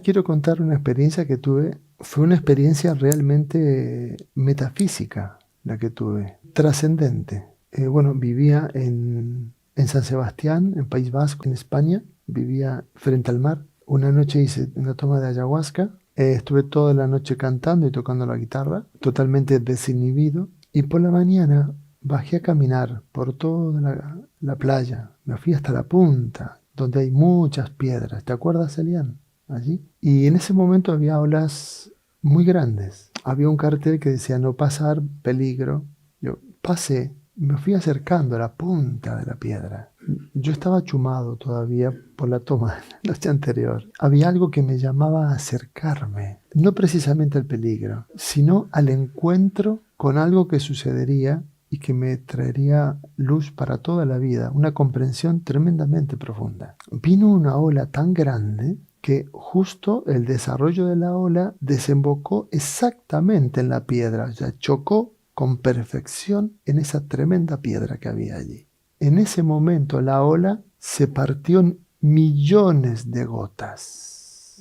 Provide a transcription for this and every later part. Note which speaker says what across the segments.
Speaker 1: Quiero contar una experiencia que tuve. Fue una experiencia realmente metafísica la que tuve, trascendente. Bueno, vivía en San Sebastián, en País Vasco, en España. Vivía frente al mar. Una noche hice una toma de ayahuasca. Estuve toda la noche cantando y tocando la guitarra, totalmente desinhibido. Y por la mañana bajé a caminar por toda la playa. Me fui hasta la punta, donde hay muchas piedras. ¿Te acuerdas, Elian? Allí. Y en ese momento había olas muy grandes. Había un cartel que decía no pasar, peligro. Yo pasé, me fui acercando a la punta de la piedra. Yo estaba chumado todavía por la toma de la noche anterior. Había algo que me llamaba a acercarme, no precisamente al peligro, sino al encuentro con algo que sucedería y que me traería luz para toda la vida, una comprensión tremendamente profunda. Vino una ola tan grande que justo el desarrollo de la ola desembocó exactamente en la piedra, o sea, chocó con perfección en esa tremenda piedra que había allí. En ese momento la ola se partió en millones de gotas.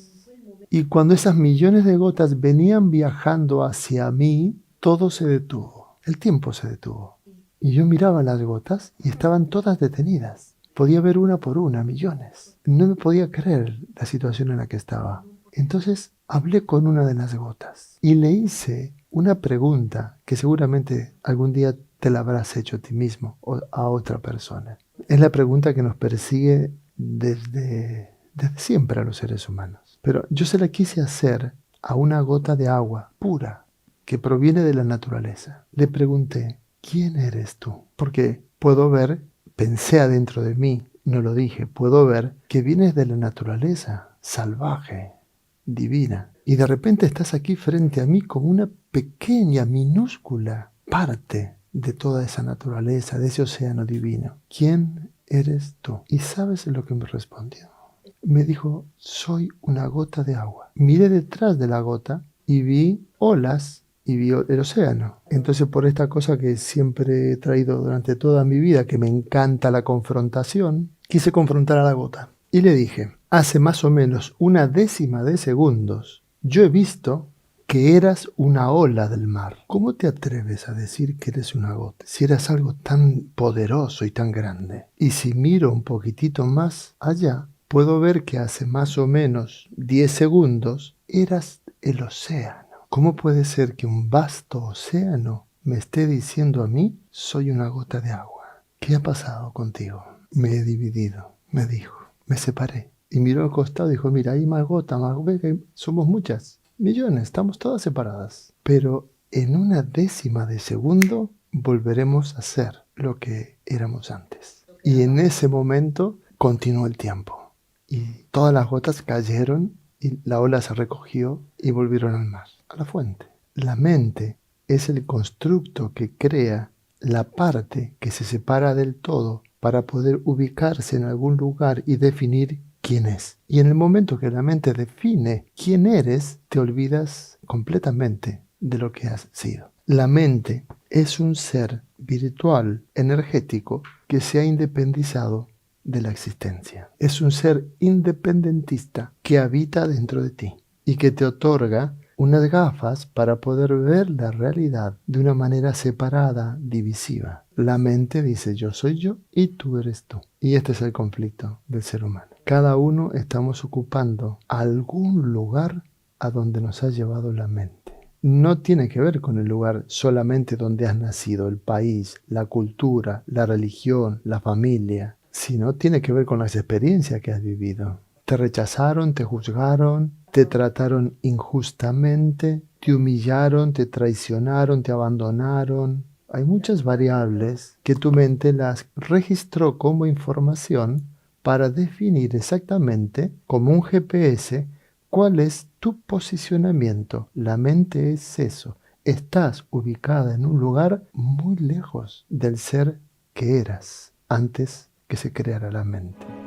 Speaker 1: Y cuando esas millones de gotas venían viajando hacia mí, todo se detuvo. El tiempo se detuvo. Y yo miraba las gotas y estaban todas detenidas. Podía ver una por una, millones. No me podía creer la situación en la que estaba. Entonces hablé con una de las gotas y le hice una pregunta que seguramente algún día te la habrás hecho a ti mismo o a otra persona. Es la pregunta que nos persigue desde siempre a los seres humanos. Pero yo se la quise hacer a una gota de agua pura que proviene de la naturaleza. Le pregunté, ¿quién eres tú? Porque puedo ver, pensé adentro de mí, no lo dije, puedo ver que vienes de la naturaleza, salvaje, divina. Y de repente estás aquí frente a mí como una pequeña, minúscula parte de toda esa naturaleza, de ese océano divino. ¿Quién eres tú? ¿Y sabes lo que me respondió? Me dijo, soy una gota de agua. Miré detrás de la gota y vi olas y vi el océano. Entonces, por esta cosa que siempre he traído durante toda mi vida, que me encanta la confrontación, quise confrontar a la gota. Y le dije, hace más o menos una décima de segundos, yo he visto que eras una ola del mar. ¿Cómo te atreves a decir que eres una gota si eras algo tan poderoso y tan grande? Y si miro un poquitito más allá, puedo ver que hace más o menos 10 segundos eras el océano. ¿Cómo puede ser que un vasto océano me esté diciendo a mí, soy una gota de agua? ¿Qué ha pasado contigo? Me he dividido, me dijo. Me separé. Y miró al costado y dijo, mira, hay más gotas, más vegas, somos muchas. Millones, estamos todas separadas. Pero en una décima de segundo volveremos a ser lo que éramos antes. Y en ese momento continuó el tiempo. Y todas las gotas cayeron y la ola se recogió y volvieron al mar, a la fuente. La mente es el constructo que crea la parte que se separa del todo para poder ubicarse en algún lugar y definir quién es. Y en el momento que la mente define quién eres, te olvidas completamente de lo que has sido. La mente es un ser virtual, energético, que se ha independizado de la existencia. Es un ser independentista que habita dentro de ti y que te otorga unas gafas para poder ver la realidad de una manera separada, divisiva. La mente dice yo soy yo y tú eres tú. Y este es el conflicto del ser humano. Cada uno estamos ocupando algún lugar a donde nos ha llevado la mente. No tiene que ver con el lugar solamente donde has nacido, el país, la cultura, la religión, la familia, sino tiene que ver con las experiencias que has vivido. Te rechazaron, te juzgaron, te trataron injustamente, te humillaron, te traicionaron, te abandonaron. Hay muchas variables que tu mente las registró como información para definir exactamente, como un GPS, cuál es tu posicionamiento. La mente es eso. Estás ubicada en un lugar muy lejos del ser que eras antes que se creara la mente.